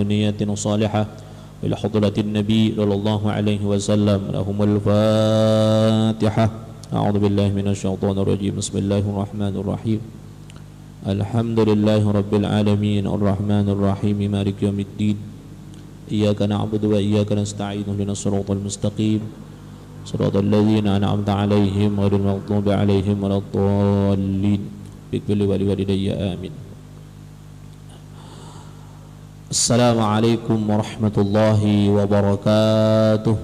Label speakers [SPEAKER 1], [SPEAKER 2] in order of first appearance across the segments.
[SPEAKER 1] نية صالحة إلى حضرة النبي صلى الله عليه وسلم. لهم الفاتحة. أعوذ بالله من الشيطان الرجيم. بسم الله الرحمن الرحيم. الحمد لله رب العالمين الرحمن الرحيم مالك يوم الدين. إياك نعبد وإياك نستعين اهدنا الصراط المستقيم صراط الذين أنعمت عليهم غير المغضوب عليهم ولا الضالين. بكل والدي آمين. Assalamualaikum warahmatullahi wabarakatuh.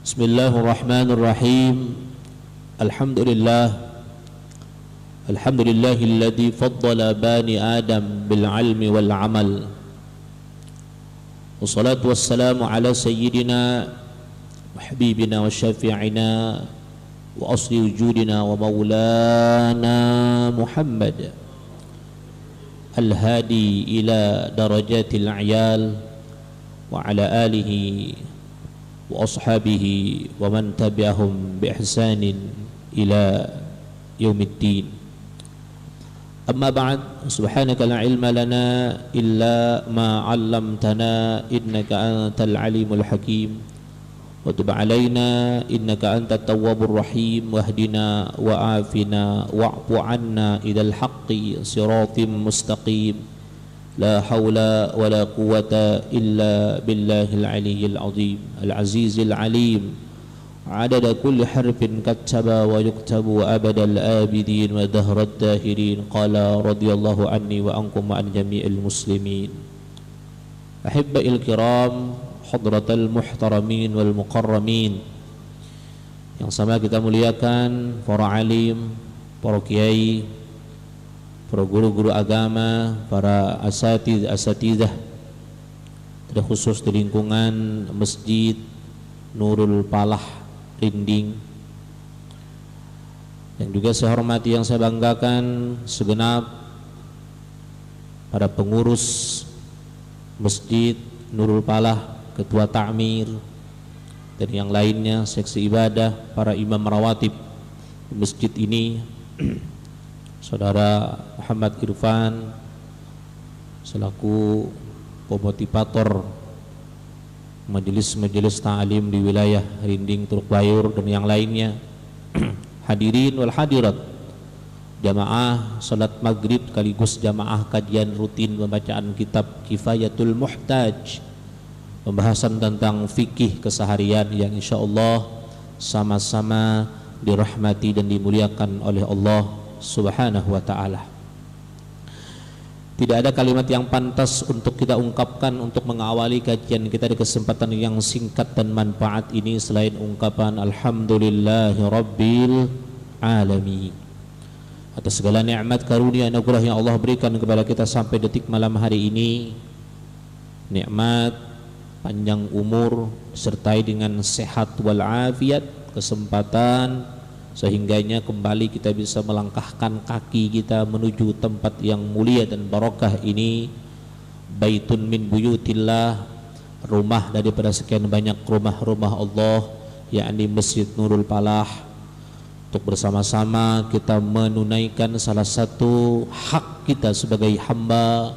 [SPEAKER 1] Bismillahirrahmanirrahim. Alhamdulillahilladzi faddala bani Adam bil ilmi wal amal. Wassalatu wassalamu ala sayyidina wa habibina wa syafi'ina wa asli wujudina wa maulana Muhammad al-hadi ila darajatil a'yal wa ala alihi wa ashabihi wa man tabi'ahum bi ihsanin ila yaumiddin. Amma ba'd, subhanaka la ilma lana illa ma 'allamtana innaka antal alimul hakim. Wa tub alaina innaka antat tawwabur rahim wahdina wa afina wa'fu 'anna ilal haqqi siratim mustaqim. La haula wa la quwwata illa billahil aliyyil azim al azizil alim. Adada kulli harfin kattaba wa yuktabu abadal abidin wa dahrat dahirin. Qala radiyallahu anni wa ankum wa an jami'il muslimin. Ahibba'il kiram, hadratal muhtaramin wal mukarramin, yang sama kita muliakan para alim, para kiai, para guru-guru agama, para asatidzah, terkhusus di lingkungan Masjid Nurul Palah Rinding, yang juga saya hormati, yang saya banggakan segenap para pengurus Masjid Nurul Palah, ketua ta'mir dan yang lainnya, seksi ibadah, para imam rawatib di masjid ini, Saudara Muhammad Irfan selaku pemotivator majelis-majelis ta'lim di wilayah Rinding, Teluk Bayur dan yang lainnya, hadirin wal hadirat, jamaah salat maghrib sekaligus jamaah kajian rutin pembacaan kitab Kifayatul Muhtaj, pembahasan tentang fikih keseharian yang insyaallah sama-sama dirahmati dan dimuliakan oleh Allah Subhanahu wa ta'ala. Tidak ada kalimat yang pantas untuk kita ungkapkan untuk mengawali kajian kita di kesempatan yang singkat dan manfaat ini selain ungkapan Alhamdulillahi Rabbil Alamin atas segala nikmat karunia anugerah yang Allah berikan kepada kita sampai detik malam hari ini. Nikmat panjang umur disertai dengan sehat wal afiat, kesempatan sehingganya kembali kita bisa melangkahkan kaki kita menuju tempat yang mulia dan barokah ini, baitun min buyutillah, rumah daripada sekian banyak rumah-rumah Allah, yakni Masjid Nurul Palah, untuk bersama-sama kita menunaikan salah satu hak kita sebagai hamba,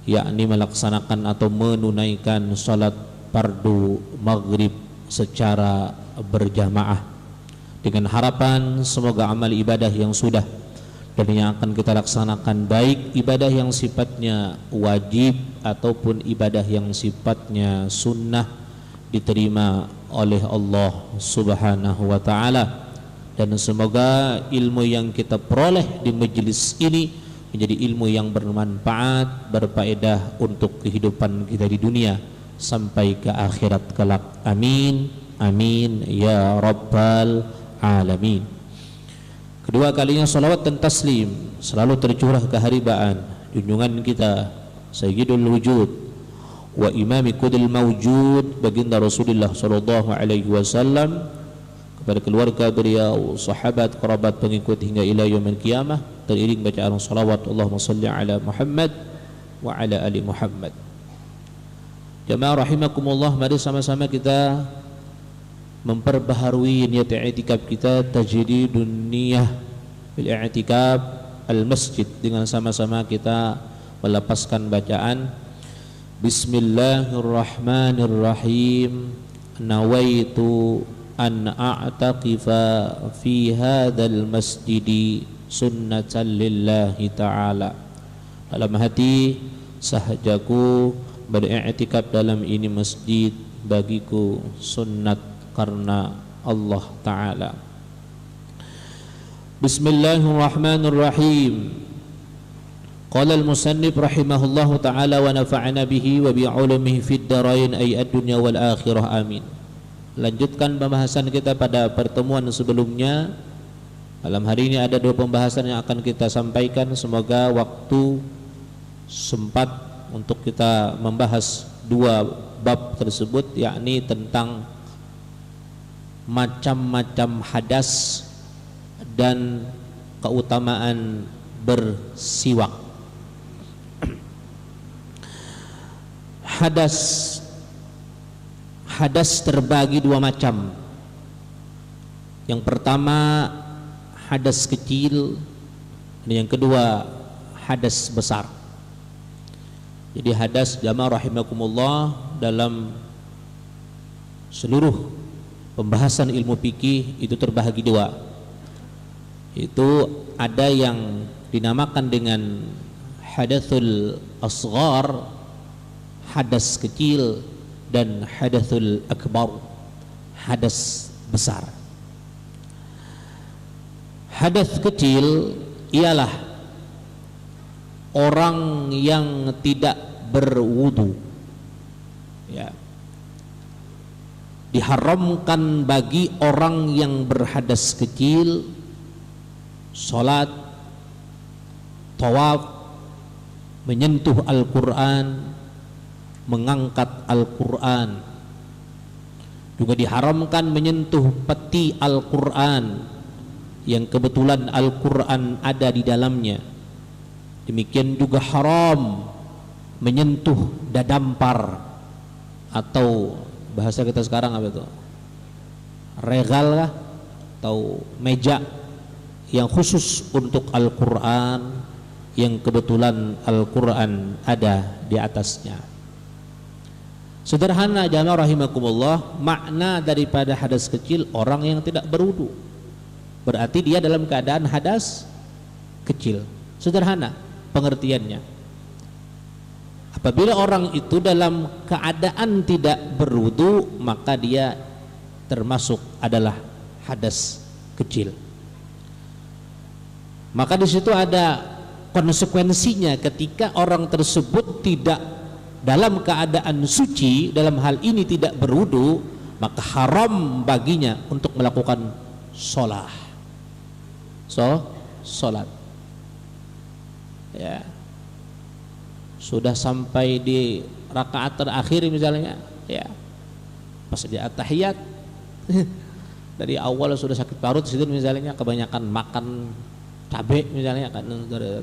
[SPEAKER 1] yakni melaksanakan atau menunaikan salat fardu maghrib secara berjamaah, dengan harapan semoga amal ibadah yang sudah dan yang akan kita laksanakan, baik ibadah yang sifatnya wajib ataupun ibadah yang sifatnya sunnah, diterima oleh Allah Subhanahu wa ta'ala. Dan semoga ilmu yang kita peroleh di majelis ini menjadi ilmu yang bermanfaat, berfaedah untuk kehidupan kita di dunia sampai ke akhirat kelak. Amin, amin ya rabbal alamin. Kedua kalinya salawat dan taslim selalu tercurah keharibaan junjungan kita Sayyidul Wujud wa Imami Kudil Mawjud, baginda Rasulullah sallallahu alaihi wasallam, kepada keluarga beliau, sahabat, kerabat, pengikut hingga ila yaumil qiyamah, teriring bacaan salawat Allahumma salli ala Muhammad wa ala ali Muhammad. Jamaah rahimakumullah, mari sama-sama kita memperbaharui niat i'tikaf kita, tajdidun niyah bil i'tikaf, al-masjid dengan sama-sama kita melepaskan bacaan Bismillahirrahmanirrahim. Nawaitu an a'taqifa fi hadzal masjidi sunnatan lillahi ta'ala. Dalam hati sahajaku beriktikaf dalam ini masjid bagiku sunnat karena Allah Ta'ala. Bismillahirrahmanirrahim. Qala al-musannif rahimahullahu ta'ala wa nafa'ana bihi wa bi'ulumihi fid darain ay ad-dunya wal akhirah amin. Lanjutkan pembahasan kita pada pertemuan sebelumnya. Malam hari ini ada 2 pembahasan yang akan kita sampaikan. Semoga waktu sempat untuk kita membahas 2 bab tersebut, yakni tentang macam-macam hadas dan keutamaan bersiwak. Hadas terbagi 2 macam. Yang pertama hadas kecil, dan yang kedua hadas besar. Jadi hadas jamaah rahimakumullah dalam seluruh pembahasan ilmu fikih itu terbagi 2. Itu ada yang dinamakan dengan hadatsul asghar, hadas kecil, dan hadatsul akbar, hadas besar. Hadas kecil ialah orang yang tidak berwudu, ya. Diharamkan bagi orang yang berhadas kecil salat, tawaf, menyentuh Al-Quran, mengangkat Al-Quran. Juga diharamkan menyentuh peti Al-Quran yang kebetulan Al-Quran ada di dalamnya. Demikian juga haram menyentuh dadampar atau bahasa kita sekarang apa itu? Regal lah, atau meja yang khusus untuk Al-Quran yang kebetulan Al-Quran ada di atasnya. Sederhana jamaah rahimakumullah, makna daripada hadas kecil orang yang tidak berwudu. Berarti dia dalam keadaan hadas kecil. Sederhana pengertiannya. Apabila orang itu dalam keadaan tidak berwudu, maka dia termasuk adalah hadas kecil. Maka di situ ada konsekuensinya ketika orang tersebut tidak dalam keadaan suci, dalam hal ini tidak berwudu, maka haram baginya untuk melakukan sholat. Sholat. Ya. Sudah sampai di rakaat terakhir misalnya, ya. Pas di at-tahiyat dari awal sudah sakit parut situ misalnya, kebanyakan makan cabai misalnya kan,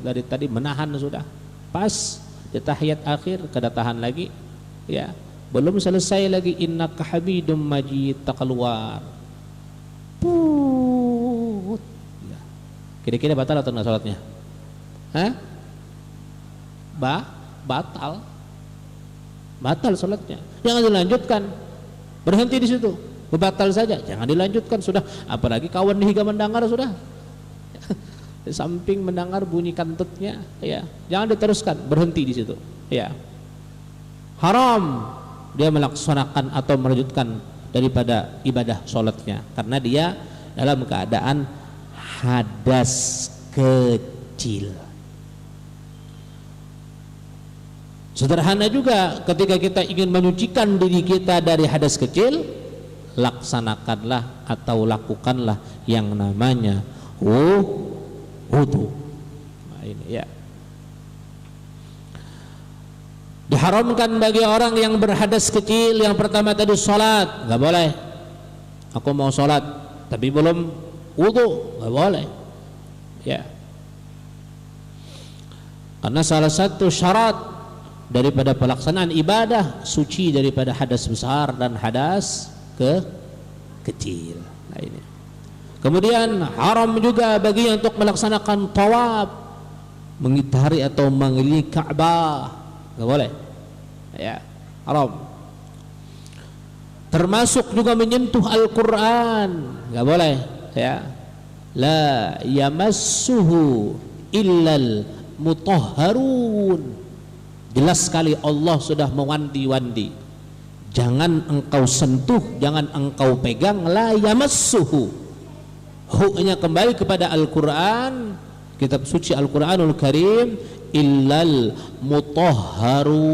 [SPEAKER 1] dari tadi menahan sudah, pas di tahiyat akhir kedatangan lagi, ya belum selesai lagi innaka hamidum majid tak keluar, put, ya. Kira-kira batal atau enggak sholatnya? Hah? Batal sholatnya. Jangan dilanjutkan, berhenti di situ, batal saja, jangan dilanjutkan sudah. Apalagi kawan dihiga mendengar sudah. Di samping mendengar bunyi kantutnya, ya jangan diteruskan, berhenti di situ, ya. Haram dia melaksanakan atau melanjutkan daripada ibadah sholatnya karena dia dalam keadaan hadas kecil. Sederhana juga ketika kita ingin menyucikan diri kita dari hadas kecil, laksanakanlah atau lakukanlah yang namanya wudu. Nah, ini ya. Diharamkan bagi orang yang berhadas kecil yang pertama tadi sholat, nggak boleh. Aku mau sholat tapi belum wudu, nggak boleh. Ya. Karena salah satu syarat daripada pelaksanaan ibadah suci daripada hadas besar dan hadas kecil. Nah, ini. Kemudian haram juga baginya untuk melaksanakan tawaf, mengitari atau mengelilingi Ka'bah, nggak boleh, ya, haram. Termasuk juga menyentuh Al-Quran, nggak boleh, ya. La yamassuhu illal mutahharun. Jelas sekali Allah sudah mewanti-wanti, jangan engkau sentuh, jangan engkau pegang. La yamassuhu, hu-nya kembali kepada Al-Quran, kitab suci Al-Quranul Karim, illal mutahharun,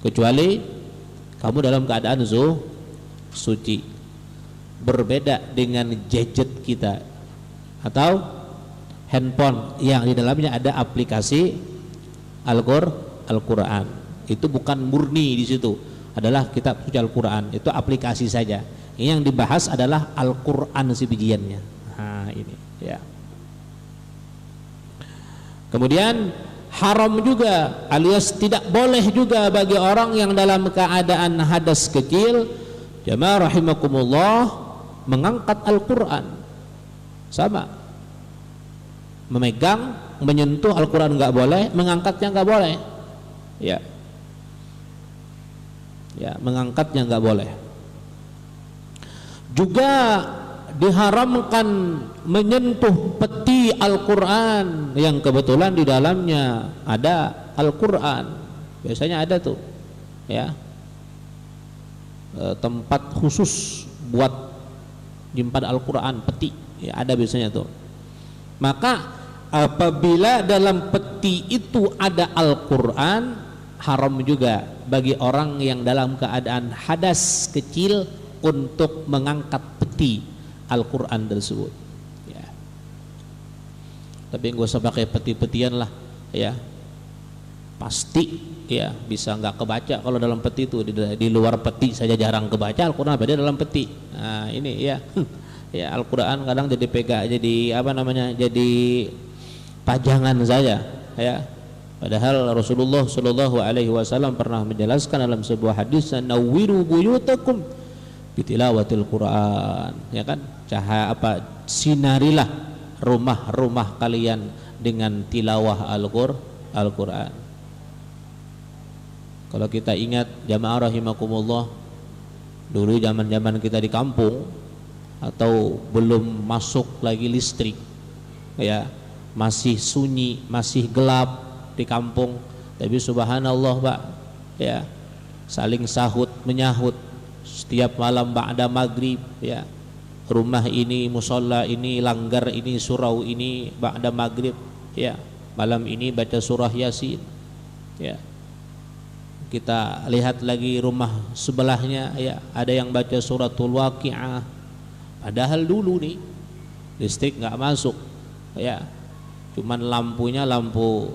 [SPEAKER 1] kecuali kamu dalam keadaan suci. Berbeda dengan gadget kita atau handphone yang di dalamnya ada aplikasi Al-Quran. Itu bukan murni, di situ adalah kitab suci Al-Quran, itu aplikasi saja. Yang dibahas adalah Al-Quran sebijiannya. Nah, ini ya. Kemudian haram juga alias tidak boleh juga bagi orang yang dalam keadaan hadas kecil, jamaah rahimakumullah, mengangkat Al-Quran. Sama, memegang, menyentuh Al-Quran nggak boleh, mengangkatnya nggak boleh, ya, ya, mengangkatnya nggak boleh. Juga diharamkan menyentuh peti Al-Quran yang kebetulan di dalamnya ada Al-Quran. Biasanya ada tuh, ya, tempat khusus buat nyimpan Al-Quran, peti, ya, ada biasanya tuh. Maka apabila dalam peti itu ada Al-Quran, haram juga bagi orang yang dalam keadaan hadas kecil untuk mengangkat peti Al-Quran tersebut, ya. Tapi nggak usah pakai peti-petian lah, ya, pasti, ya, bisa nggak kebaca kalau dalam peti itu. Di luar peti saja jarang kebaca Al-Quran, pada dalam peti. Nah ini, ya, ya, Al-Quran kadang jadi jadi apa namanya, jadi pajangan saja, ya. Padahal Rasulullah Shallallahu Alaihi Wasallam pernah menjelaskan dalam sebuah hadis, nawwiru buyutakum bitilawatil Quran, ya kan, cahaya apa, sinarilah rumah-rumah kalian dengan tilawah Al-Quran. Kalau kita ingat jamaah rahimakumullah, dulu zaman-zaman kita di kampung atau belum masuk lagi listrik, ya, masih sunyi, masih gelap di kampung, tapi subhanallah Pak, ya, saling sahut menyahut setiap malam ba'da maghrib, ya, rumah ini, musola ini, langgar ini, surau ini ba'da maghrib, ya, malam ini baca surah Yasin, ya. Kita lihat lagi rumah sebelahnya, ya, ada yang baca suratul Waqi'ah. Padahal dulu nih listrik nggak masuk, ya, cuman lampunya lampu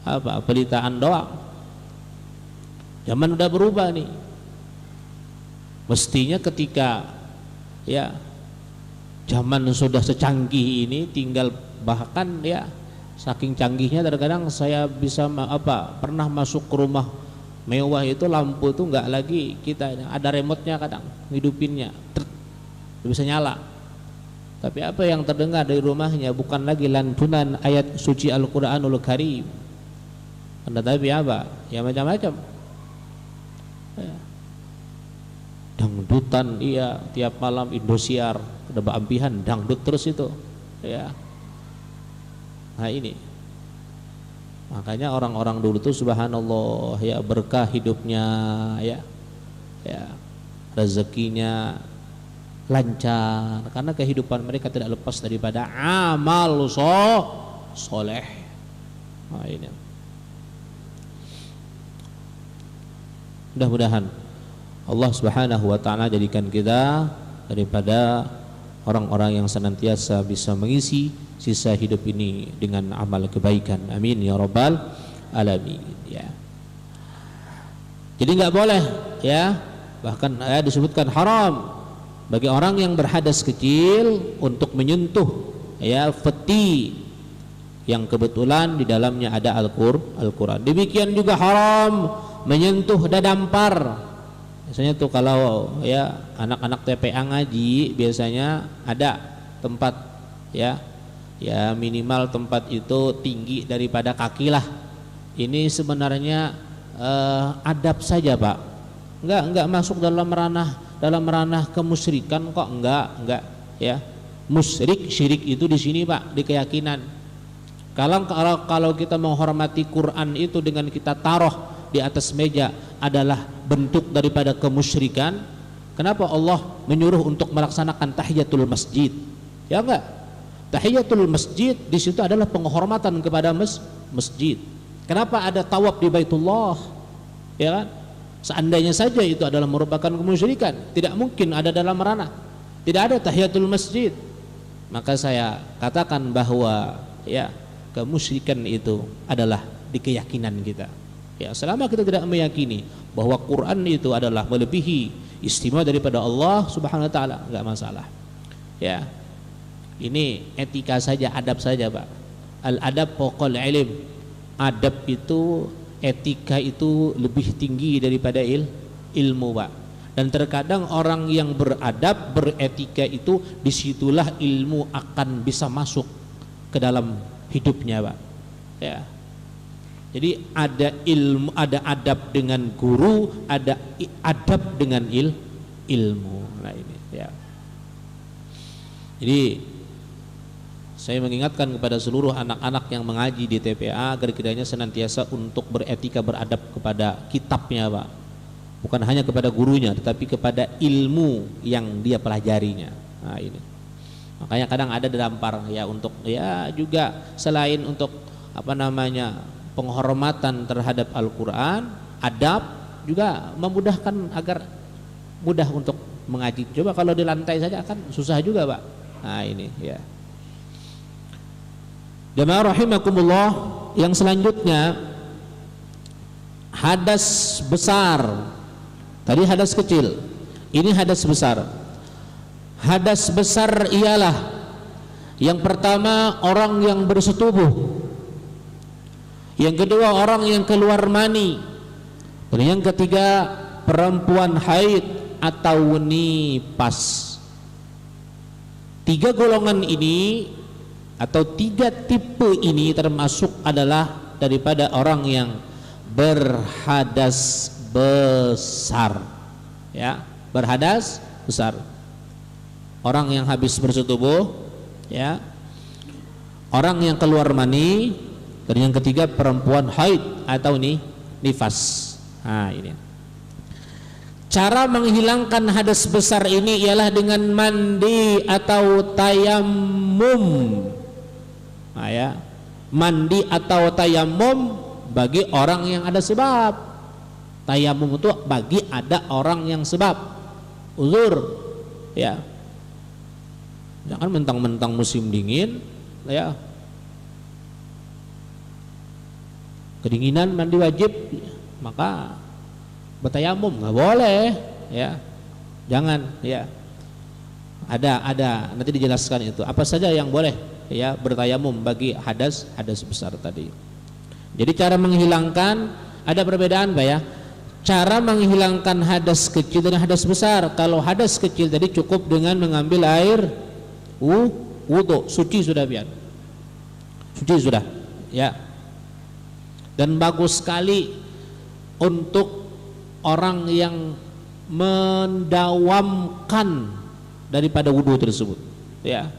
[SPEAKER 1] apa, pelitaan doang. Zaman udah berubah nih. Mestinya ketika, ya, zaman sudah secanggih ini, tinggal bahkan, ya, saking canggihnya terkadang saya bisa pernah masuk ke rumah mewah itu, lampu itu nggak lagi kita ada remote-nya, kadang hidupinnya bisa nyala, tapi apa yang terdengar dari rumahnya bukan lagi lantunan ayat suci Al-Quranul Karim, tapi apa, ya, macam-macam, ya. Dangdutan, iya, tiap malam Indosiar ada ampihan dangdut terus itu, ya. Nah ini makanya orang-orang dulu tuh subhanallah, ya, berkah hidupnya, ya, ya, rezekinya lancar karena kehidupan mereka tidak lepas daripada amal soleh. Nah ini mudah-mudahan Allah Subhanahu wa ta'ala jadikan kita daripada orang-orang yang senantiasa bisa mengisi sisa hidup ini dengan amal kebaikan. Amin ya rabbal alamin, ya. Jadi nggak boleh, ya, bahkan disebutkan haram bagi orang yang berhadas kecil untuk menyentuh, ya, peti yang kebetulan di dalamnya ada Al-Quran. Demikian juga haram menyentuh dadampar. Biasanya tuh kalau, ya, anak-anak TPA ngaji biasanya ada tempat, ya, ya minimal tempat itu tinggi daripada kaki lah. Ini sebenarnya adab saja Pak, enggak masuk dalam ranah kemusyrikan kok, enggak ya. Musyrik, syirik itu di sini Pak, di keyakinan. Kalau kita menghormati Quran itu dengan kita taruh di atas meja adalah bentuk daripada kemusyrikan, kenapa Allah menyuruh untuk melaksanakan tahiyatul masjid? Ya enggak? Tahiyatul masjid di situ adalah penghormatan kepada masjid. Kenapa ada tawaf di Baitullah? Ya kan? Seandainya saja itu adalah merupakan kemusyrikan, tidak mungkin ada dalam ranah. Tidak ada tahiyatul masjid. Maka saya katakan bahwa ya kemusyrikan itu adalah di keyakinan kita. Ya, selama kita tidak meyakini bahwa Quran itu adalah melebihi istimewa daripada Allah Subhanahu wa taala, enggak masalah. Ya. Ini etika saja, adab saja, Pak. Al-adab fawqal ilm. Adab itu, etika itu lebih tinggi daripada ilmu, Pak. Dan terkadang orang yang beradab, beretika itu disitulah ilmu akan bisa masuk ke dalam hidupnya, Pak. Ya. Jadi ada ilmu, ada adab dengan guru, ada adab dengan ilmu. Nah ini, ya. Jadi saya mengingatkan kepada seluruh anak-anak yang mengaji di TPA agar kiranya senantiasa untuk beretika, beradab kepada kitabnya, Pak. Bukan hanya kepada gurunya, tetapi kepada ilmu yang dia pelajarinya. Nah ini. Makanya kadang ada dampar ya untuk ya juga selain untuk penghormatan terhadap Al-Quran, adab juga memudahkan agar mudah untuk mengaji. Coba kalau di lantai saja kan susah juga, Pak. Nah ini ya. Jamaah rahimakumullah, yang selanjutnya hadas besar. Tadi hadas kecil, ini hadas besar. Hadas besar ialah yang pertama orang yang bersetubuh, yang kedua orang yang keluar mani, dan yang ketiga perempuan haid atau nifas. Tiga golongan ini atau tiga tipe ini termasuk adalah daripada orang yang berhadas besar, ya, berhadas besar. Orang yang habis bersetubuh, ya, orang yang keluar mani, dan yang ketiga perempuan haid atau nifas. Nah ini. Cara menghilangkan hadas besar ini ialah dengan mandi atau tayamum. Nah, ya. Mandi atau tayamum bagi orang yang ada sebab. Tayamum itu bagi ada orang yang sebab uzur, ya. Jangan mentang-mentang musim dingin, ya. Kedinginan mandi wajib, maka bertayamum nggak boleh, ya. Jangan, ya. Ada nanti dijelaskan itu apa saja yang boleh, ya, bertayamum bagi hadas besar tadi. Jadi cara menghilangkan ada perbedaan, Pak, ya. Cara menghilangkan hadas kecil dan hadas besar. Kalau hadas kecil tadi cukup dengan mengambil air wudu, suci sudah, biar suci sudah, ya. Dan bagus sekali untuk orang yang mendawamkan daripada wudu tersebut, ya.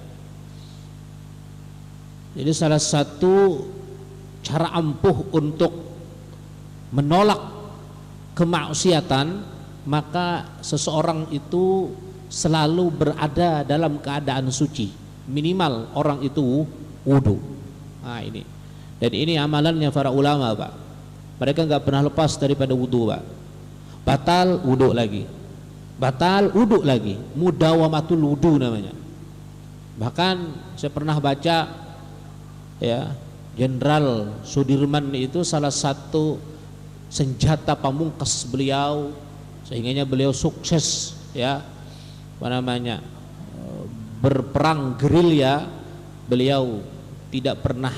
[SPEAKER 1] Jadi salah satu cara ampuh untuk menolak kemaksiatan, maka seseorang itu selalu berada dalam keadaan suci, minimal orang itu wudu. Nah ini, dan ini amalannya para ulama, Pak. Mereka nggak pernah lepas daripada wudu, Pak. Batal wudu lagi, batal wudu lagi, mudawamatul wudu namanya. Bahkan saya pernah baca, ya, Jenderal Sudirman itu salah satu senjata pamungkas beliau sehingganya beliau sukses, ya, berperang gerilya. Beliau tidak pernah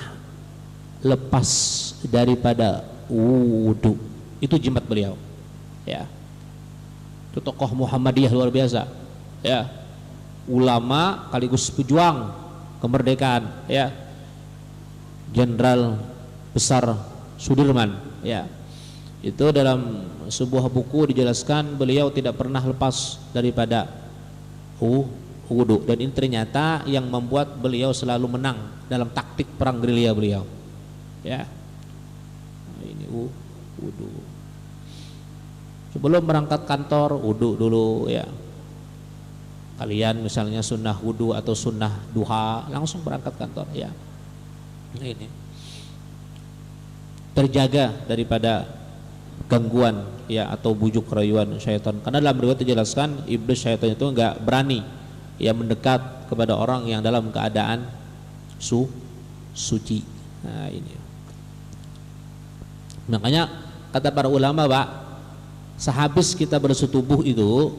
[SPEAKER 1] lepas daripada wudu. Itu jimat beliau, ya. Itu tokoh Muhammadiyah luar biasa, ya, ulama sekaligus pejuang, kemerdekaan, ya, Jenderal Besar Sudirman, ya. Itu dalam sebuah buku dijelaskan beliau tidak pernah lepas daripada wudu, dan ini ternyata yang membuat beliau selalu menang dalam taktik perang gerilya beliau, ya. Ini wudu. Sebelum berangkat kantor wudu dulu, ya. Kalian misalnya sunnah wudu atau sunnah duha langsung berangkat kantor, ya. Nah, ini terjaga daripada gangguan, ya, atau bujuk rayuan syaitan. Karena dalam riwayat dijelaskan iblis syaitan itu enggak berani, ya, mendekat kepada orang yang dalam keadaan suci. Nah, ini. Makanya kata para ulama, Pak, sehabis kita bersetubuh itu,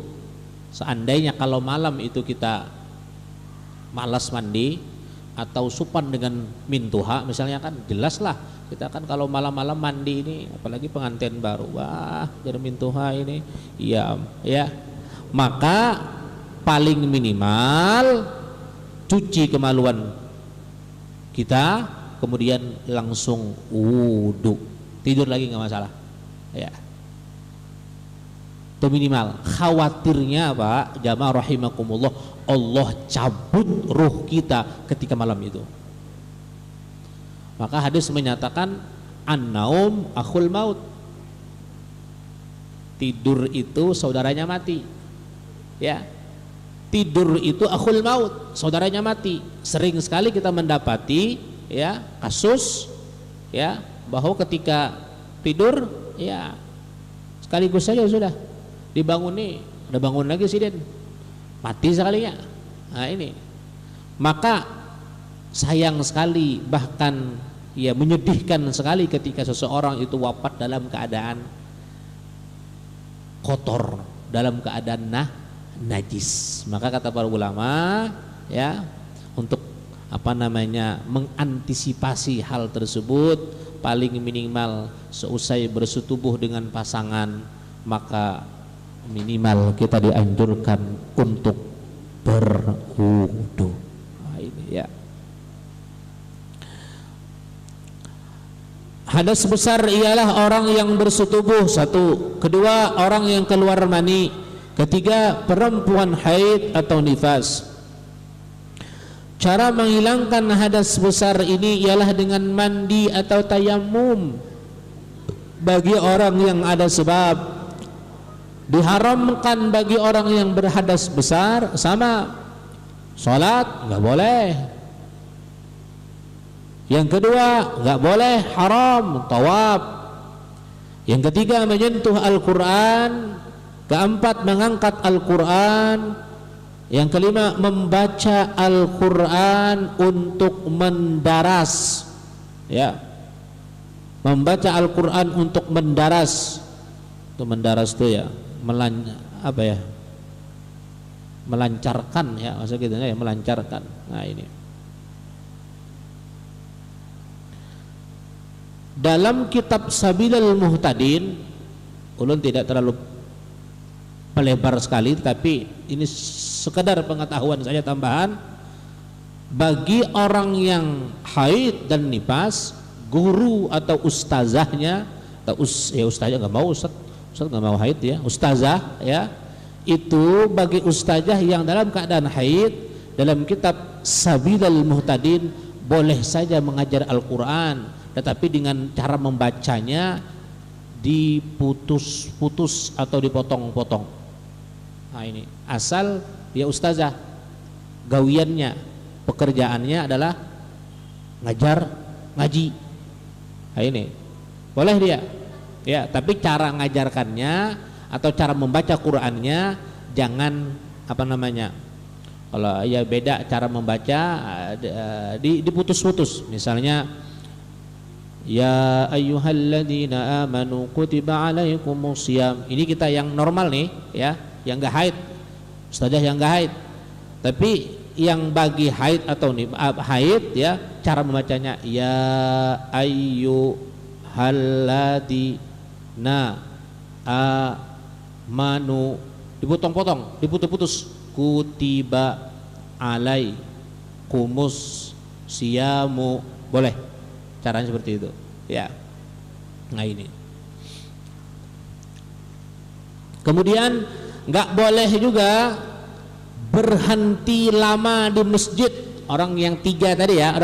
[SPEAKER 1] seandainya kalau malam itu kita malas mandi atau supan dengan mintuha misalnya, kan jelaslah kita kan kalau malam-malam mandi ini, apalagi pengantin baru, wah jadi mintuha ini, iya, ya, maka paling minimal cuci kemaluan kita, kemudian langsung wudu, tidur lagi nggak masalah, ya. Itu minimal. Khawatirnya, Pak, jamaah rahimakumullah, Allah cabut ruh kita ketika malam itu. Maka hadis menyatakan an-naum akhul maut, tidur itu saudaranya mati, ya. Tidur itu akhul maut, saudaranya mati. Sering sekali kita mendapati, ya, kasus, ya, bahwa ketika tidur, ya, sekaligus saja sudah dibangun nih, udah bangun lagi sih Den, mati sekalinya. Nah, ini maka sayang sekali, bahkan ya menyedihkan sekali ketika seseorang itu wafat dalam keadaan kotor, dalam keadaan najis. Maka kata para ulama, ya, untuk mengantisipasi hal tersebut, paling minimal seusai bersetubuh dengan pasangan, maka minimal kita dianjurkan untuk berwudu. Nah, ini, ya. Hadas besar ialah orang yang bersetubuh, satu. Kedua, orang yang keluar mani. Ketiga, perempuan haid atau nifas. Cara menghilangkan hadas besar ini ialah dengan mandi atau tayamum. Bagi orang yang ada sebab, diharamkan bagi orang yang berhadas besar, sama salat nggak boleh. Yang kedua, nggak boleh, haram tawaf. Yang ketiga, menyentuh Al-Quran. Keempat, mengangkat Al-Quran. Yang kelima, membaca Al-Quran untuk mendaras, ya, membaca Al-Quran untuk mendaras. Itu mendaras itu, ya, melancarkan, ya, maksudnya gitu, ya, melancarkan. Nah, ini dalam kitab Sabilul Muhtadin, ulun tidak terlalu melebar sekali, tapi ini sekedar pengetahuan saja tambahan. Bagi orang yang haid dan nifas, guru atau ustazahnya, atau ustazah nggak mau, ustaz nggak mau haid, ya, ustazah, ya, itu bagi ustazah yang dalam keadaan haid, dalam kitab Sabilul Muhtadin boleh saja mengajar Al-Quran, tetapi dengan cara membacanya diputus-putus atau dipotong-potong. Nah, ini asal dia ustazah, gawiannya, pekerjaannya adalah ngajar ngaji. Nah, ini boleh dia, ya, tapi cara ngajarkannya atau cara membaca Qur'annya jangan kalau ya beda cara membaca, diputus-putus. Misalnya, ya ayyuhalladzina amanu kutiba alaikumusiyam. Ini kita yang normal nih, ya, yang enggak haid, ustazah yang enggak haid. Tapi yang bagi haid atau haid, ya, cara membacanya ya ayyuhalladzina amanu, dipotong-potong, diputus-putus, kutiba kumus, siyamu, boleh. Caranya seperti itu. Ya. Nah ini. Kemudian nggak boleh juga berhenti lama di masjid. Orang yang tiga tadi ya,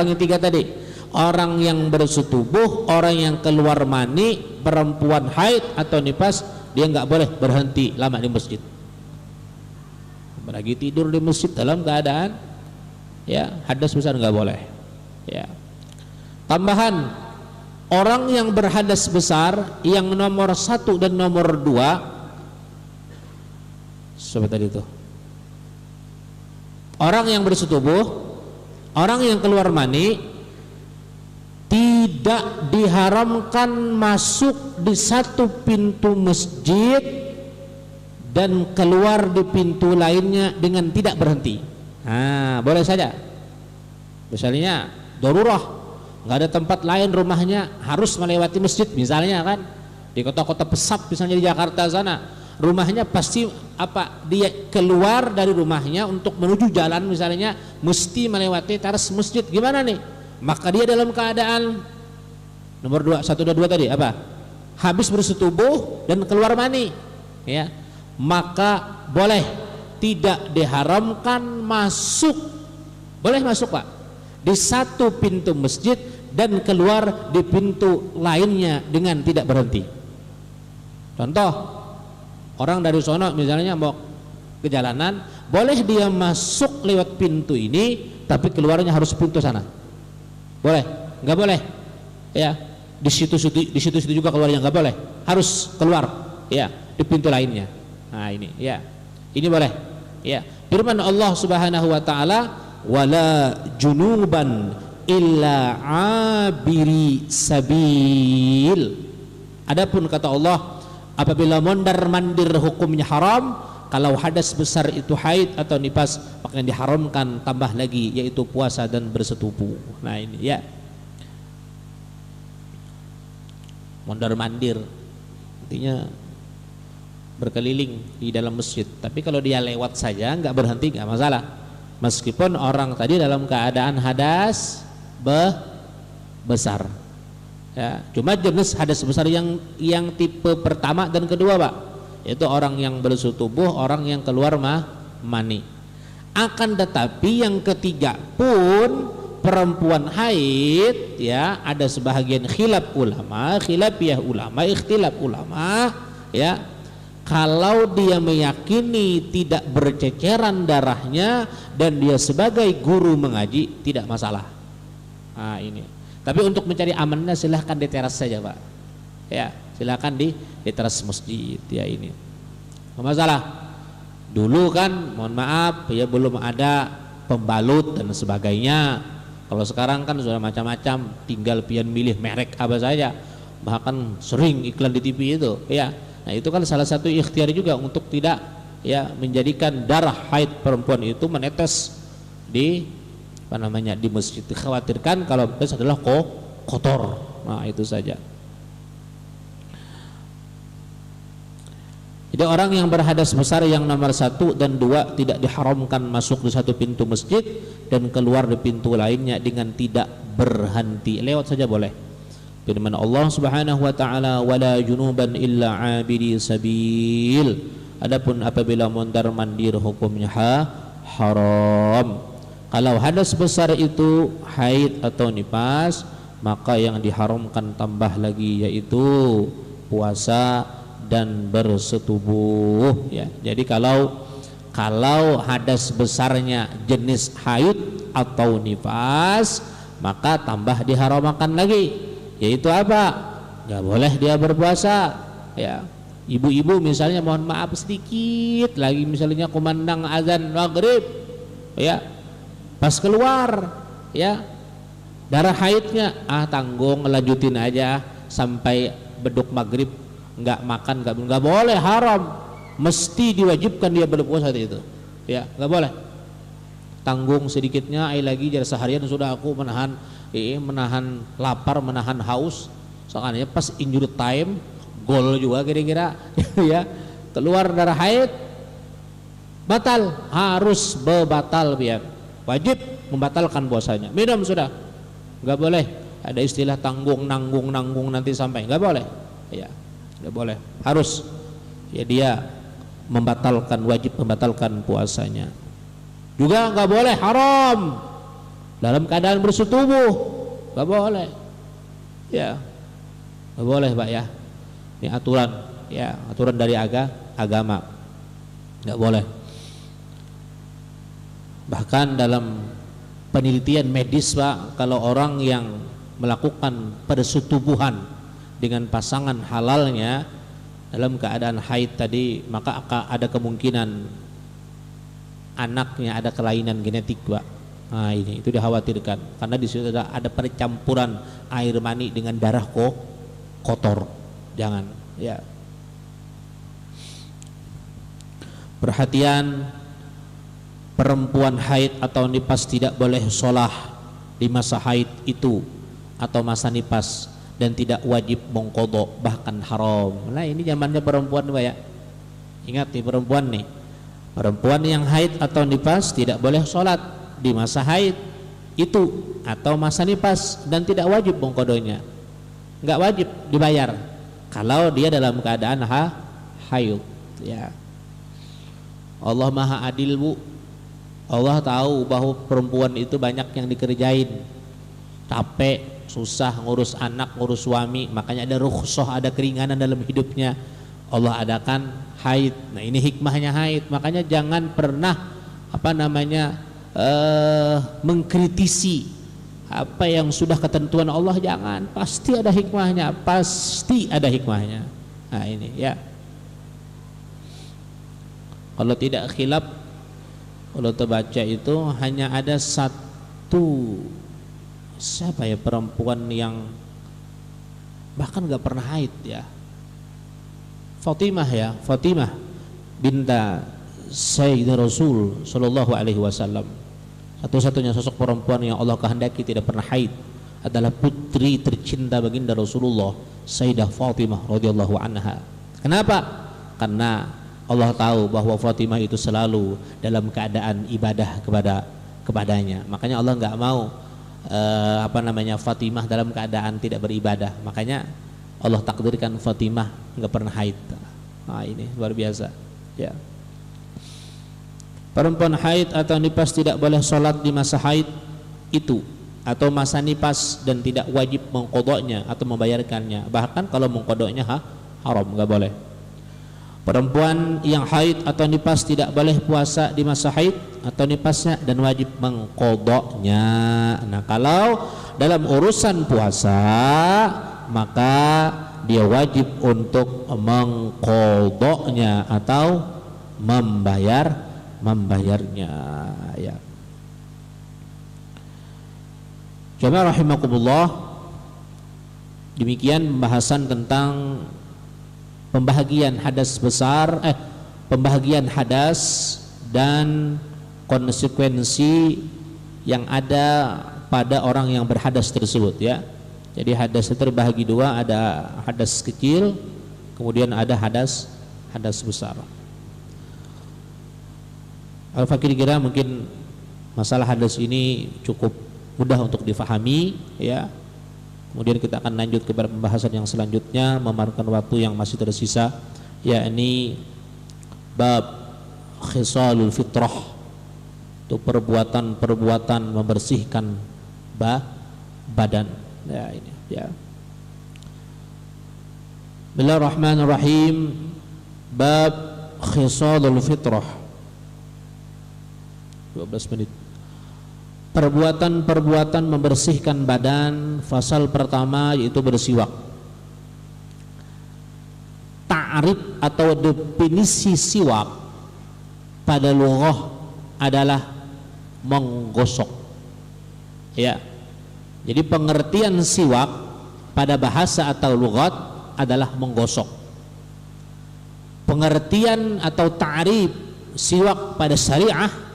[SPEAKER 1] orang yang bersetubuh, orang yang keluar mani, perempuan haid atau nifas, dia nggak boleh berhenti lama di masjid. Apalagi tidur di masjid dalam keadaan ya hadas besar nggak boleh. Ya. Tambahan, orang yang berhadas besar yang nomor 1 dan nomor 2, seperti tadi itu. Orang yang bersetubuh, orang yang keluar mani, tidak diharamkan masuk di satu pintu masjid dan keluar di pintu lainnya dengan tidak berhenti. Nah, boleh saja. Misalnya darurah, nggak ada tempat lain rumahnya, harus melewati masjid misalnya kan, di kota-kota besar misalnya di Jakarta sana, rumahnya pasti dia keluar dari rumahnya untuk menuju jalan misalnya mesti melewati teras masjid, gimana nih? Maka dia dalam keadaan nomor 2, 1 dan 2 tadi apa? Habis bersetubuh dan keluar mani, ya, maka boleh, tidak diharamkan masuk, boleh masuk Pak, di satu pintu masjid dan keluar di pintu lainnya dengan tidak berhenti. Contoh, orang dari sono misalnya mau ke jalanan, boleh dia masuk lewat pintu ini tapi keluarnya harus pintu sana. Boleh? Nggak boleh. Ya, di situ juga keluarnya nggak boleh. Harus keluar ya di pintu lainnya. Nah, ini ya. Ini boleh. Ya. Firman Allah Subhanahu wa taala, wala junuban illa abiri sabil. Adapun kata Allah, apabila mondar-mandir hukumnya haram, kalau hadas besar itu haid atau nifas, maka yang diharamkan tambah lagi yaitu puasa dan bersetubuh. Nah ini ya, mondar-mandir artinya berkeliling di dalam masjid, tapi kalau dia lewat saja nggak berhenti nggak masalah, meskipun orang tadi dalam keadaan hadas besar. Ya, cuma jenis hadas besar yang tipe pertama dan kedua Pak, yaitu orang yang bersetubuh, orang yang keluar mani. Akan tetapi yang ketiga pun perempuan haid ya, ada sebahagian khilafiyah ulama, ikhtilaf ulama ya, kalau dia meyakini tidak berceceran darahnya dan dia sebagai guru mengaji tidak masalah. Nah ini. Tapi untuk mencari amannya silahkan di teras saja Pak. Ya, silahkan di teras masjid ya ini. Nggak masalah. Dulu kan mohon maaf ya belum ada pembalut dan sebagainya. Kalau sekarang kan sudah macam-macam, tinggal pian milih merek apa saja. Bahkan sering iklan di TV itu ya. Nah itu kan salah satu ikhtiar juga untuk tidak ya menjadikan darah haid perempuan itu menetes di di masjid. Dikhawatirkan kalau menetes adalah kotor. Nah itu saja. Jadi orang yang berhadas besar yang nomor 1 dan 2 tidak diharamkan masuk di satu pintu masjid dan keluar di pintu lainnya dengan tidak berhenti, lewat saja boleh. Firman Allah Subhanahu wa taala, wala junuban illa abiri sabil. Adapun apabila mondar-mandir hukumnya haram. Kalau hadas besar itu haid atau nifas, maka yang diharamkan tambah lagi yaitu puasa dan bersetubuh ya. Jadi kalau hadas besarnya jenis haid atau nifas, maka tambah diharamkan lagi, yaitu apa? Nggak boleh dia berpuasa ya. Ibu-ibu misalnya mohon maaf sedikit lagi misalnya kumandang azan maghrib ya, pas keluar ya darah haidnya, tanggung lanjutin aja sampai beduk maghrib, nggak makan, nggak boleh, haram, mesti diwajibkan dia berpuasa itu ya, nggak boleh. Tanggung sedikitnya lagi jadi seharian sudah aku menahan lapar, menahan haus, soalnya pas injury time gol juga kira-kira ya, keluar darah haid batal, harus bebatal biar wajib membatalkan puasanya. Minum sudah, nggak boleh ada istilah tanggung nanggung nanti sampai, nggak boleh. Ya, nggak boleh. Harus ya dia wajib membatalkan puasanya. Juga nggak boleh haram dalam keadaan bersetubuh, nggak boleh. Ya, nggak boleh Pak ya. Ini aturan, ya aturan dari agama, nggak boleh. Bahkan dalam penelitian medis Pak, kalau orang yang melakukan persetubuhan dengan pasangan halalnya dalam keadaan haid tadi, maka ada kemungkinan anaknya ada kelainan genetik Pak. Nah ini itu dikhawatirkan karena di situ ada percampuran air mani dengan darah kotor. Jangan ya. Perhatian, perempuan haid atau nifas tidak boleh sholat di masa haid itu atau masa nifas dan tidak wajib mengqadha, bahkan haram. Nah ini zamannya perempuan Pak ya. Ingat nih perempuan nih. Perempuan yang haid atau nifas tidak boleh sholat di masa haid itu atau masa nifas dan tidak wajib mengqadhanya. Enggak wajib dibayar kalau dia dalam keadaan haid ya. Allah Maha Adil Bu. Allah tahu bahwa perempuan itu banyak yang dikerjain, capek, susah ngurus anak, ngurus suami, makanya ada rukhsah, ada keringanan dalam hidupnya. Allah adakan haid. Nah ini hikmahnya haid. Makanya jangan pernah mengkritisi apa yang sudah ketentuan Allah, jangan. Pasti ada hikmahnya, pasti ada hikmahnya. Nah ini ya. Kalau tidak khilaf, kalau terbaca itu hanya ada satu, siapa ya perempuan yang bahkan gak pernah haid ya, Fatimah binta Sayyidina Rasul Sallallahu Alaihi Wasallam. Satu-satunya sosok perempuan yang Allah kehendaki tidak pernah haid adalah putri tercinta baginda Rasulullah, Sayyidah Fatimah radhiyallahu anha. Kenapa? Karena Allah tahu bahwa Fatimah itu selalu dalam keadaan ibadah kepadanya. Makanya Allah nggak mau Fatimah dalam keadaan tidak beribadah. Makanya Allah takdirkan Fatimah nggak pernah haid. Nah ini luar biasa ya. Perempuan haid atau nifas tidak boleh sholat di masa haid itu atau masa nifas dan tidak wajib mengqadhanya atau membayarkannya. Bahkan kalau mengqadhanya haram, nggak boleh. Perempuan yang haid atau nifas tidak boleh puasa di masa haid atau nifasnya dan wajib mengqadhanya. Nah kalau dalam urusan puasa maka dia wajib untuk mengqadhanya atau membayarnya ya. Jamaah rahimakumullah, demikian pembahasan tentang pembahagian hadas besar, pembahagian hadas dan konsekuensi yang ada pada orang yang berhadas tersebut ya. Jadi hadas itu terbahagi dua, ada hadas kecil, kemudian ada hadas besar. Al-Fakir kira mungkin masalah hadas ini cukup mudah untuk difahami ya. Kemudian kita akan lanjut kepada pembahasan yang selanjutnya, memakan waktu yang masih tersisa, yakni bab khisalul fitrah, itu perbuatan membersihkan badan ya ini ya. Bismillahirrahmanirrahim. Bab khisalul fitrah, 12 menit. Perbuatan-perbuatan membersihkan badan. Fasal pertama yaitu bersiwak. Ta'rif atau definisi siwak pada lughah adalah menggosok ya. Jadi pengertian siwak pada bahasa atau lughat adalah menggosok. Pengertian atau ta'rif siwak pada syariah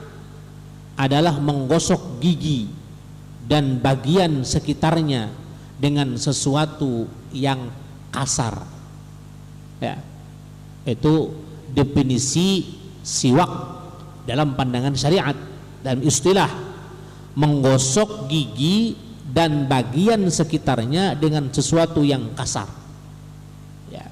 [SPEAKER 1] adalah menggosok gigi dan bagian sekitarnya dengan sesuatu yang kasar ya. Itu definisi siwak dalam pandangan syariat. Dalam istilah menggosok gigi dan bagian sekitarnya dengan sesuatu yang kasar. Ya.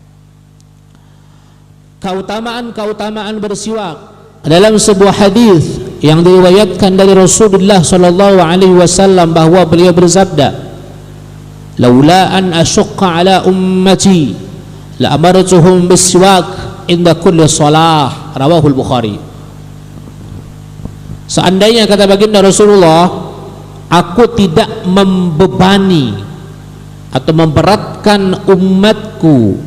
[SPEAKER 1] Keutamaan bersiwak dalam sebuah hadis yang diriwayatkan dari Rasulullah sallallahu alaihi wasallam bahwa beliau bersabda, "Laula an asyqa ala ummati la amartuhum biswak inda kulli shalah." Rawahul Bukhari. Seandainya, kata baginda Rasulullah, aku tidak membebani atau memberatkan umatku,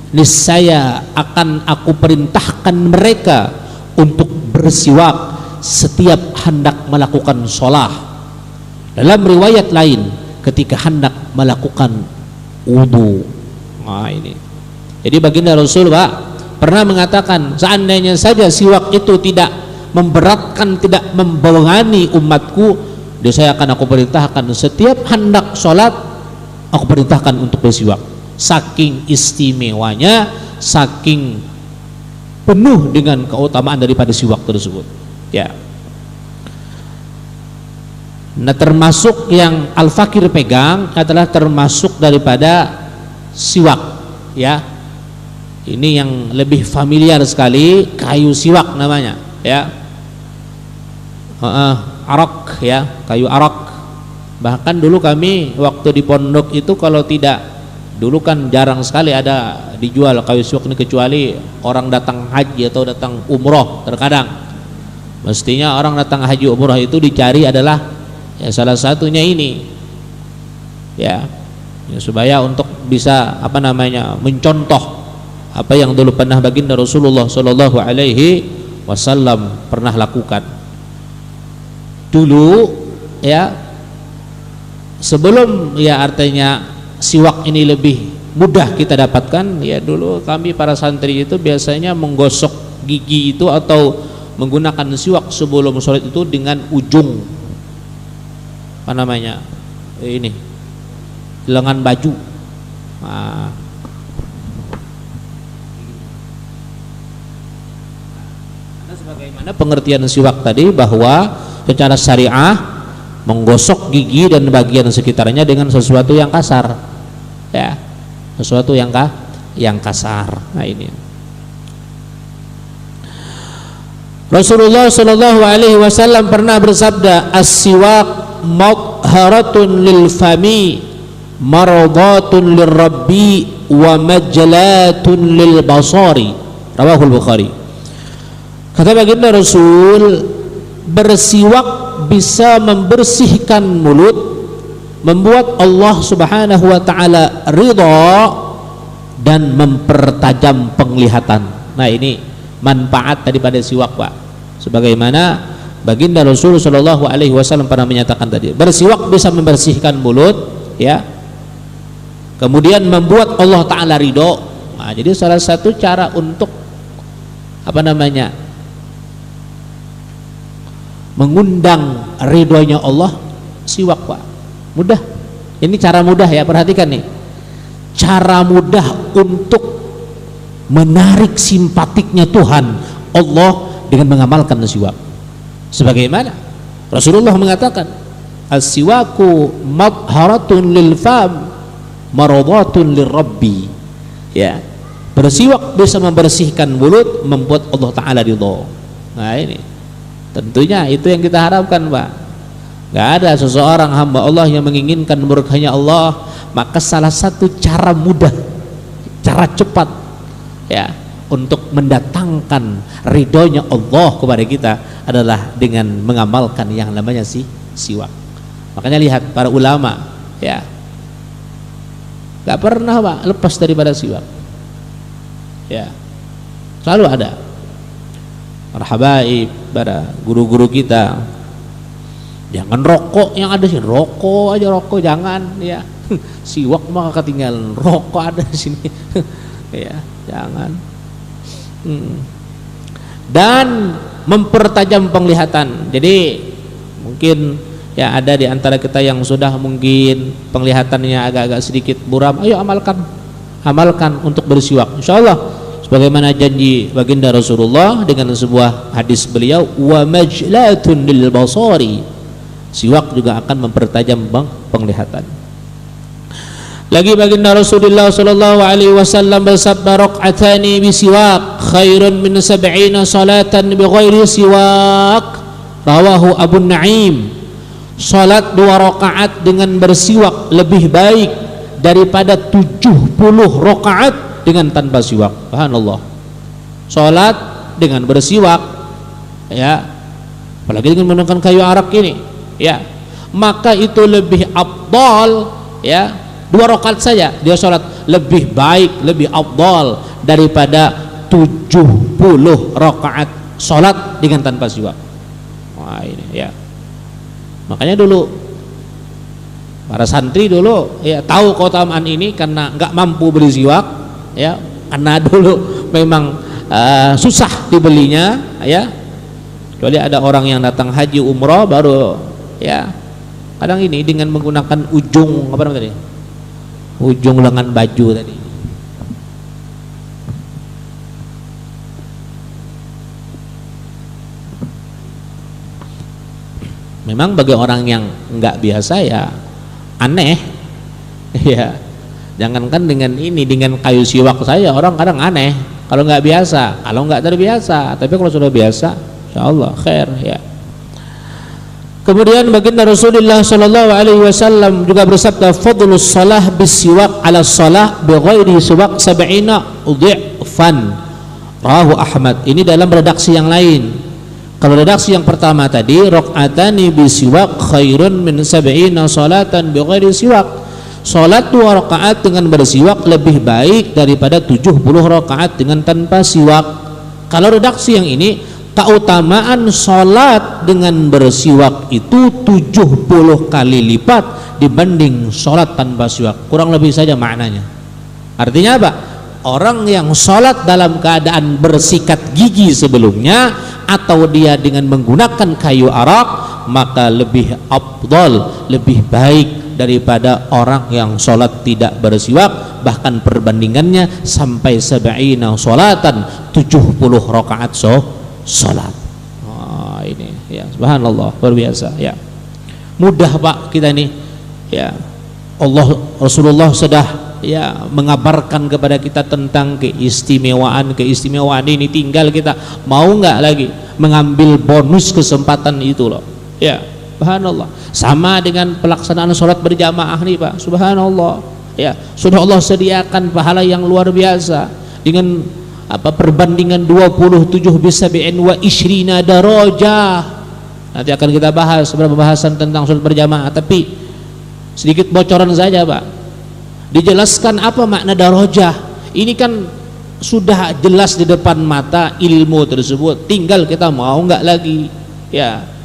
[SPEAKER 1] niscaya akan aku perintahkan mereka untuk bersiwak setiap hendak melakukan sholat. Dalam riwayat lain, ketika hendak melakukan wudu. Nah ini. Jadi baginda Rasul pernah mengatakan, seandainya saja siwak itu tidak memberatkan, tidak membebani umatku, saya akan aku perintahkan setiap hendak sholat, aku perintahkan untuk bersiwak. Saking istimewanya, saking penuh dengan keutamaan daripada siwak tersebut. Ya. Nah, termasuk yang Al-Fakir pegang adalah termasuk daripada siwak. Ya. Ini yang lebih familiar sekali, kayu siwak namanya. Ya. Arak, ya, kayu arak. Bahkan dulu kami waktu di pondok itu, kalau tidak, dulu kan jarang sekali ada dijual kayu siwak ini, kecuali orang datang haji atau datang umroh. Terkadang mestinya orang datang haji umroh itu dicari adalah ya salah satunya ini, ya supaya untuk bisa mencontoh apa yang dulu pernah baginda Rasulullah Shallallahu Alaihi Wasallam pernah lakukan. Dulu ya, sebelum ya artinya siwak ini lebih mudah kita dapatkan, ya dulu kami para santri itu biasanya menggosok gigi itu atau menggunakan siwak sebelum sholat itu dengan ujung ini lengan baju. Nah, sebagaimana pengertian siwak tadi, bahwa secara syariah menggosok gigi dan bagian sekitarnya dengan sesuatu yang kasar, ya, sesuatu yang kasar. Nah ini Rasulullah Shallallahu Alaihi Wasallam pernah bersabda, as-siwak mutharatun lil fami, maradatun lir rabbi, wa majlatun lil basari. Rawahul Bukhari. Kata baginda Rasul, bersiwak bisa membersihkan mulut, membuat Allah Subhanahu wa taala ridha, dan mempertajam penglihatan. Nah ini manfaat daripada siwak, Pak. Sebagaimana baginda Rasul sallallahu alaihi wasallam pernah menyatakan tadi, bersiwak bisa membersihkan mulut, ya. Kemudian membuat Allah taala ridha. Nah, jadi salah satu cara untuk mengundang ridhonya Allah, siwak, Pak. Mudah. Ini cara mudah, ya, perhatikan nih. Cara mudah untuk menarik simpatiknya Tuhan Allah dengan mengamalkan siwak. Sebagaimana Rasulullah mengatakan, as-siwaku madharatun lil fam, maradatun lir rabbi. Ya. Bersiwak bisa membersihkan mulut, membuat Allah taala ridha. Nah, ini tentunya itu yang kita harapkan, Pak. Gak ada seseorang hamba Allah yang menginginkan murkanya Allah, maka salah satu cara mudah, cara cepat, ya, untuk mendatangkan ridhonya Allah kepada kita adalah dengan mengamalkan yang namanya siwak. Makanya lihat para ulama, ya, gak pernah, Pak, lepas daripada siwak. Ya, selalu ada. Marhabaib pada guru-guru kita, jangan rokok yang ada sih, rokok aja, rokok jangan, ya. Siwak mah ketinggalan, rokok ada di sini. Ya, jangan. Dan mempertajam penglihatan. Jadi mungkin ya ada di antara kita yang sudah mungkin penglihatannya agak-agak sedikit buram, ayo amalkan untuk bersiwak. Insyaallah sebagaimana janji baginda Rasulullah dengan sebuah hadis beliau, wa majlatun lil basari, Siwak juga akan mempertajam penglihatan. Lagi baginda Rasulullah sallallahu alaihi wasallam bersabda, raq'atani bisiwak khairun min 70 salatan bighairi siwak. Rawahu Abu Naim. Salat 2 rakaat dengan bersiwak lebih baik daripada 70 rakaat dengan tanpa siwak. Subhanallah. Salat dengan bersiwak, ya, apalagi dengan menggunakan kayu arak ini, ya, maka itu lebih afdal, ya. 2 rakaat saja dia sholat lebih baik, lebih afdal daripada 70 rakaat sholat dengan tanpa siwak. Wah ini ya, makanya dulu para santri dulu ya tahu keutamaan ini karena nggak mampu beli siwak, ya, karena dulu memang susah dibelinya, ya, kecuali ada orang yang datang haji umroh baru, ya, kadang ini dengan menggunakan ujung apa namanya tadi, ujung lengan baju tadi. Memang bagi orang yang nggak biasa ya aneh, ya. Jangankan dengan ini, dengan kayu siwak saya orang kadang aneh kalau nggak biasa, kalau nggak terbiasa. Tapi kalau sudah biasa, insya Allah khair, ya. Kemudian baginda Rasulullah sallallahu alaihi wasallam juga bersabda, fadlus shalah bisiwak ala shalah bighairi siwak 70 dhifan. Rawahu Ahmad. Ini dalam redaksi yang lain. Kalau redaksi yang pertama tadi, raq'atani bisiwak khairun min 70 salatan bighairi siwak. Salat 2 rakaat dengan bersiwak lebih baik daripada 70 rakaat dengan tanpa siwak. Kalau redaksi yang ini, keutamaan sholat dengan bersiwak itu 70 kali lipat dibanding sholat tanpa siwak. Kurang lebih saja maknanya. Artinya apa? Orang yang sholat dalam keadaan bersikat gigi sebelumnya atau dia dengan menggunakan kayu arak, maka lebih afdal, lebih baik daripada orang yang sholat tidak bersiwak. Bahkan perbandingannya sampai 70 sholatan, 70 rakaat sholat. Oh, ini ya subhanallah, luar biasa, ya. Mudah Pak kita ini, ya. Rasulullah sudah ya mengabarkan kepada kita tentang keistimewaan ini, tinggal kita mau nggak lagi mengambil bonus kesempatan itu loh, ya. Subhanallah. Sama dengan pelaksanaan sholat berjamaah nih Pak, subhanallah, ya, sudah Allah sediakan pahala yang luar biasa dengan perbandingan 27 bisa wa ishrina darajah. Nanti akan kita bahas beberapa pembahasan tentang sholat berjamaah, tapi sedikit bocoran saja Pak, dijelaskan apa makna darajah. Ini kan sudah jelas di depan mata ilmu tersebut, tinggal kita mau nggak lagi, ya.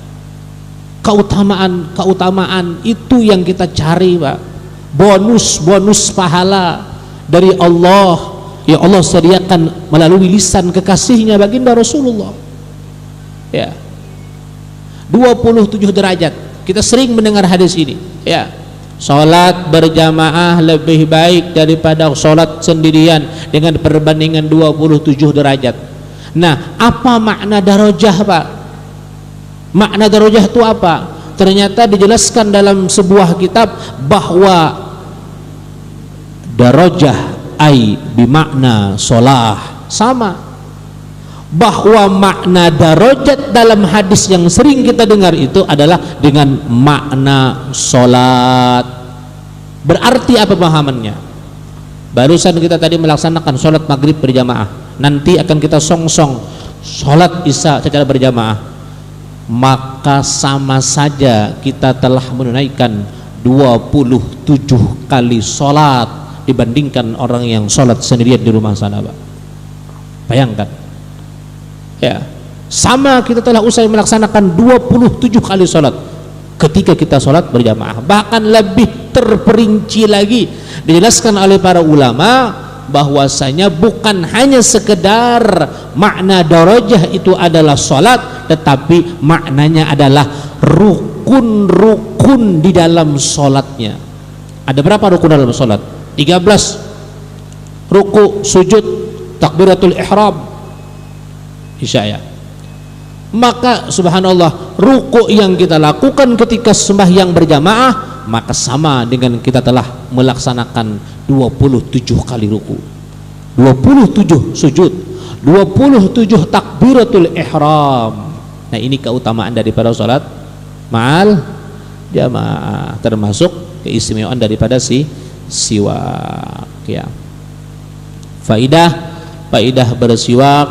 [SPEAKER 1] Keutamaan itu yang kita cari Pak, bonus pahala dari Allah yang Allah sediakan melalui lisan kekasihnya baginda Rasulullah, ya. 27 derajat. Kita sering mendengar hadis ini, ya. Salat berjamaah lebih baik daripada salat sendirian dengan perbandingan 27 derajat. Nah, apa makna darajah Pak? Makna darajah itu apa? Ternyata dijelaskan dalam sebuah kitab bahwa darajah ai bimakna solah, sama, bahwa makna darajat dalam hadis yang sering kita dengar itu adalah dengan makna solat. Berarti apa pemahamannya? Barusan kita tadi melaksanakan sholat maghrib berjamaah, nanti akan kita songsong sholat isya secara berjamaah, maka sama saja kita telah menunaikan 27 kali sholat dibandingkan orang yang sholat sendirian di rumah sana Pak. Bayangkan, ya, sama kita telah usai melaksanakan 27 kali sholat ketika kita sholat berjamaah. Bahkan lebih terperinci lagi dijelaskan oleh para ulama bahwasanya bukan hanya sekedar makna darajah itu adalah sholat, tetapi maknanya adalah rukun-rukun di dalam sholatnya. Ada berapa rukun dalam sholat? 13. Ruku, sujud, takbiratul ihram, isya, ya. maka subhanallah ruku yang kita lakukan ketika sembahyang berjamaah maka sama dengan kita telah melaksanakan 27 kali ruku, 27 sujud, 27 takbiratul ihram. Nah, ini keutamaan daripada salat ma'al jamaah, termasuk keistimewaan daripada siwak ya. Faidah bersiwak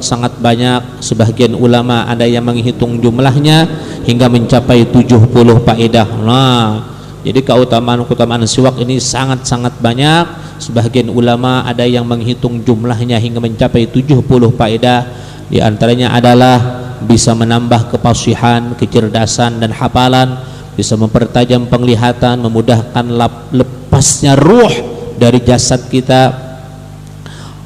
[SPEAKER 1] sangat banyak. Sebagian ulama ada yang menghitung jumlahnya hingga mencapai 70 faedah. Nah, jadi keutamaan siwak ini sangat-sangat banyak. Sebagian ulama ada yang menghitung jumlahnya hingga mencapai 70 faedah. Di antaranya adalah bisa menambah kefasihan, kecerdasan dan hafalan, bisa mempertajam penglihatan, memudahkan lepasnya ruh dari jasad kita,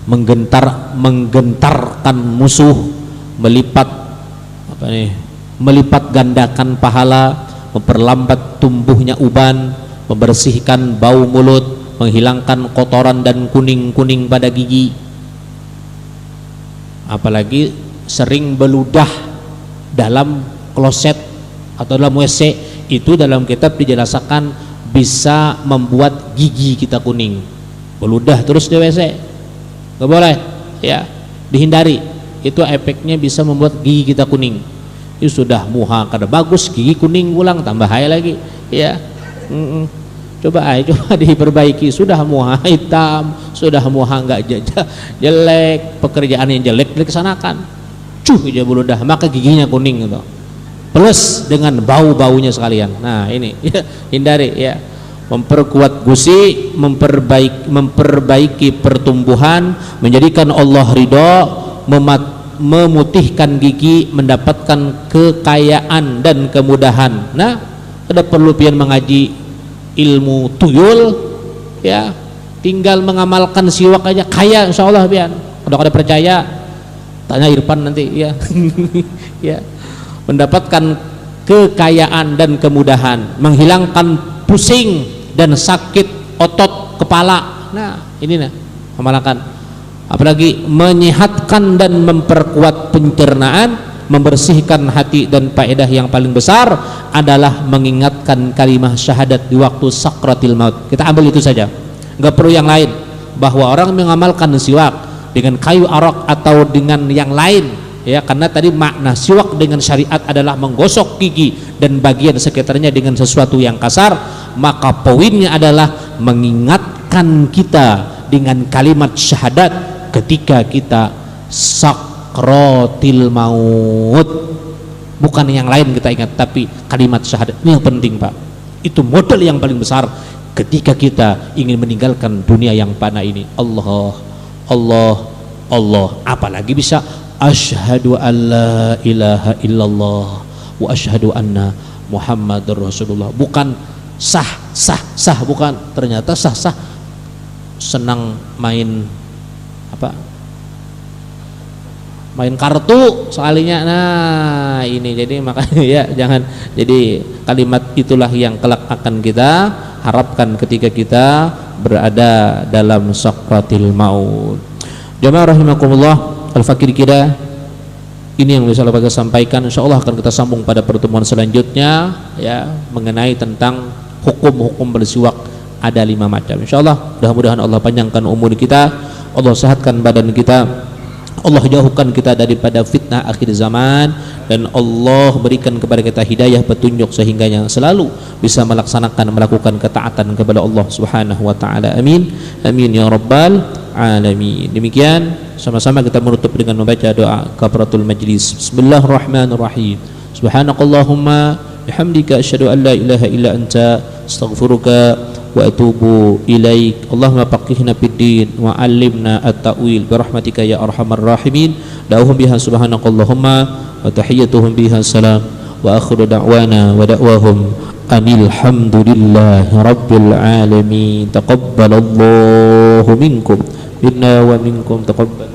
[SPEAKER 1] menggentarkan musuh, melipat gandakan pahala, memperlambat tumbuhnya uban, membersihkan bau mulut, menghilangkan kotoran dan kuning-kuning pada gigi. Apalagi sering beludah dalam kloset atau dalam WC, itu dalam kitab dijelaskan bisa membuat gigi kita kuning. Beludah terus di WC nggak boleh ya, dihindari. Itu efeknya bisa membuat gigi kita kuning. Itu sudah muha kada bagus, gigi kuning ulang tambah hai lagi ya. Coba diperbaiki. Sudah muha hitam, sudah muha nggak jelek, pekerjaan yang jelek dilaksanakan, aja beludah, maka giginya kuning gitu, plus dengan bau-baunya sekalian. Nah ini ya, hindari ya. Memperkuat gusi, memperbaiki pertumbuhan, menjadikan Allah ridho, memutihkan gigi, mendapatkan kekayaan dan kemudahan. Nah, ada perlu pian mengaji ilmu tuyul ya, tinggal mengamalkan siwak aja kaya insyaallah pian. Kalau ada percaya tanya Irfan nanti ya. Ya, mendapatkan kekayaan dan kemudahan, menghilangkan pusing dan sakit otot kepala. Nah ini amalkan. Apalagi menyehatkan dan memperkuat pencernaan, membersihkan hati, dan faedah yang paling besar adalah mengingatkan kalimah syahadat di waktu sakratil maut. Kita ambil itu saja, nggak perlu yang lain. Bahwa orang mengamalkan siwak dengan kayu arak atau dengan yang lain ya, karena tadi makna siwak dengan syariat adalah menggosok gigi dan bagian sekitarnya dengan sesuatu yang kasar, maka poinnya adalah mengingatkan kita dengan kalimat syahadat ketika kita sakratil maut. Bukan yang lain kita ingat, tapi kalimat syahadat ini yang penting Pak. Itu modal yang paling besar ketika kita ingin meninggalkan dunia yang fana ini. Allah, apalagi bisa asyhadu an la ilaha illallah wa asyhadu anna Muhammadur Rasulullah. Bukan sah, bukan. Ternyata sah senang main main kartu sekalinya. Nah ini jadi makanya ya jangan. Jadi kalimat itulah yang kelak akan kita harapkan ketika kita berada dalam sakratil maut. Jamaah rahimakumullah, al-fakir kita ini yang bisa kita sampaikan. Insyaallah akan kita sambung pada pertemuan selanjutnya ya, mengenai tentang hukum-hukum bersiwak. Ada 5 macam. Insyaallah mudah-mudahan Allah panjangkan umur kita, Allah sehatkan badan kita, Allah jauhkan kita daripada fitnah akhir zaman, dan Allah berikan kepada kita hidayah petunjuk sehingga yang selalu bisa melakukan ketaatan kepada Allah Subhanahu wa taala. Amin. Amin ya rabbal alamin. Demikian sama-sama kita menutup dengan membaca doa kafaratul majlis. Bismillahirrahmanirrahim. Subhanakallahumma bihamdika asyhadu an la ilaha illa anta astaghfiruka wa atubu ilaik. Allahumma faqihna fid din wa 'allimna at-ta'wil bi rahmatika ya arhamar rahimin. Da'uhum biha subhanakallahumma wa tahiyyatuhum biha salam wa akhiru da'wana wa da'wahum anil hamdulillahi rabbil alamin. Taqabbalallahu minkum minna wa minkum taqabbal.